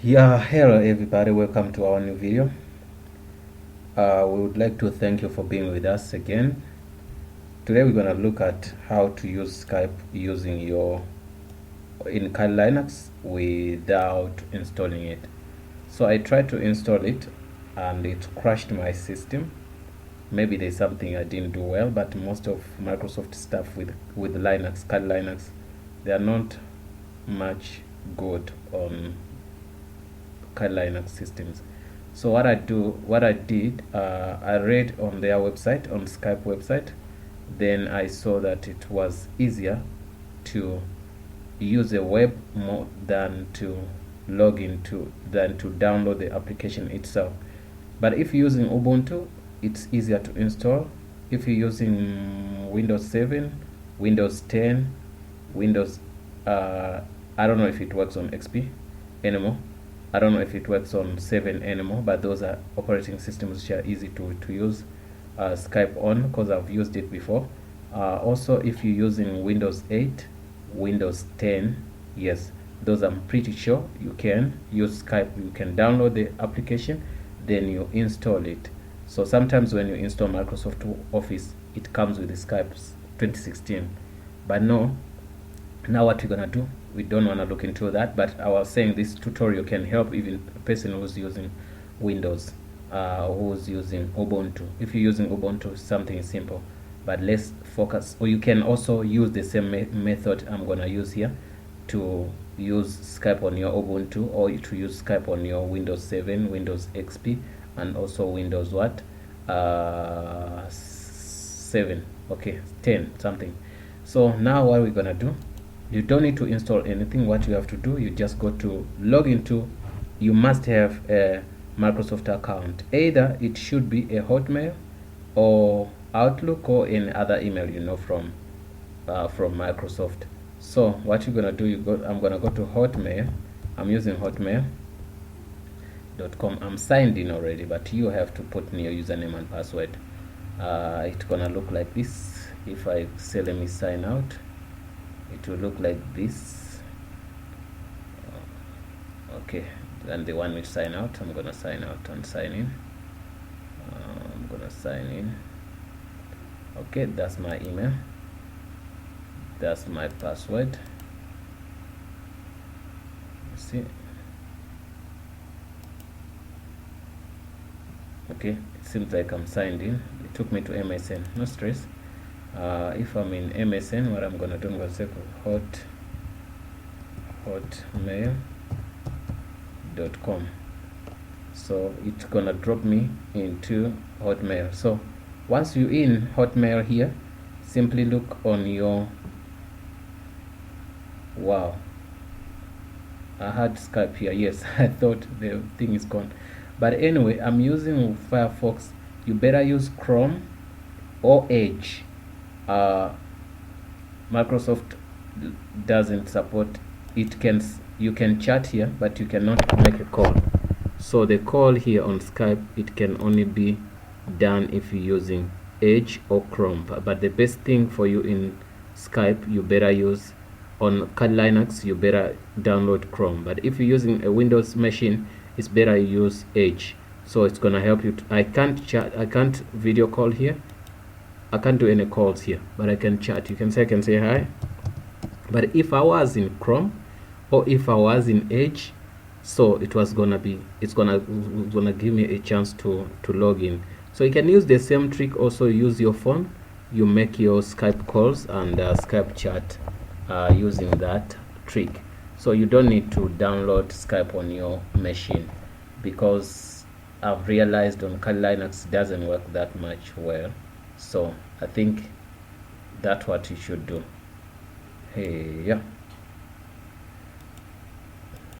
Yeah, hello everybody, welcome to our new video. We would like to thank you for being with us again. Today we're going to look at how to use Skype using in Kali Linux without installing it. So I tried to install it and it crashed my system. Maybe there's something I didn't do well, but most of Microsoft stuff with Linux, Kali Linux, they are not much good on Kali Linux systems. So what I did, I read on their website, on Skype website, then I saw that it was easier to use a web more than to download the application itself. But if you're using Ubuntu, it's easier to install. If you're using Windows 7, Windows 10, Windows, I don't know if it works on XP anymore. I don't know if it works on 7 anymore, but those are operating systems which are easy to use Skype on, because I've used it before. Also, if you're using Windows 8, Windows 10, yes, those I'm pretty sure you can use Skype. You can download the application, then you install it. So sometimes when you install Microsoft Office, it comes with the Skype 2016. But no, now what we're gonna do, we don't want to look into that, but I was saying this tutorial can help even a person who's using Windows, who's using Ubuntu. If you're using Ubuntu, something is simple, but let's focus. Or you can also use the same method I'm gonna use here to use Skype on your Ubuntu, or to use Skype on your Windows 7, Windows XP, and also Windows 7, okay, 10 something. So now what we're gonna do, you don't need to install anything. What you have to do, you just go to log into, you must have a Microsoft account. Either it should be a Hotmail or Outlook or any other email you know from Microsoft. So what you're gonna do, I'm gonna go to Hotmail. I'm using hotmail.com. I'm signed in already, but you have to put in your username and password. It's gonna look like this. If I say let me sign out, it will look like this. Okay, and the one which sign out, I'm gonna sign out and sign in. I'm gonna sign in. Okay, that's my email, that's my password. See, okay, it seems like I'm signed in. It took me to MSN, no stress. If I'm in MSN, what I'm gonna do, I'm gonna say hotmail.com. so it's gonna drop me into Hotmail. So once you're in Hotmail here, simply look on your, wow, I had Skype here. Yes, I thought the thing is gone, but anyway, I'm using Firefox. You better use Chrome or Edge. Microsoft doesn't support it. You can chat here, but you cannot make a call. So the call here on Skype, it can only be done if you're using Edge or Chrome. But the best thing for you in Skype, you better use on Kali Linux, you better download Chrome. But if you're using a Windows machine, it's better you use Edge. So it's gonna help you. I can't chat, I can't video call here, I can't do any calls here, but I can chat. You can say, I can say hi. But if I was in Chrome or if I was in Edge, so it was gonna be, it's gonna give me a chance to log in. So you can use the same trick. Also use your phone, you make your Skype calls and Skype chat using that trick. So you don't need to download Skype on your machine, because I've realized on Kali Linux it doesn't work that much well. So I think that's what you should do. Hey, yeah.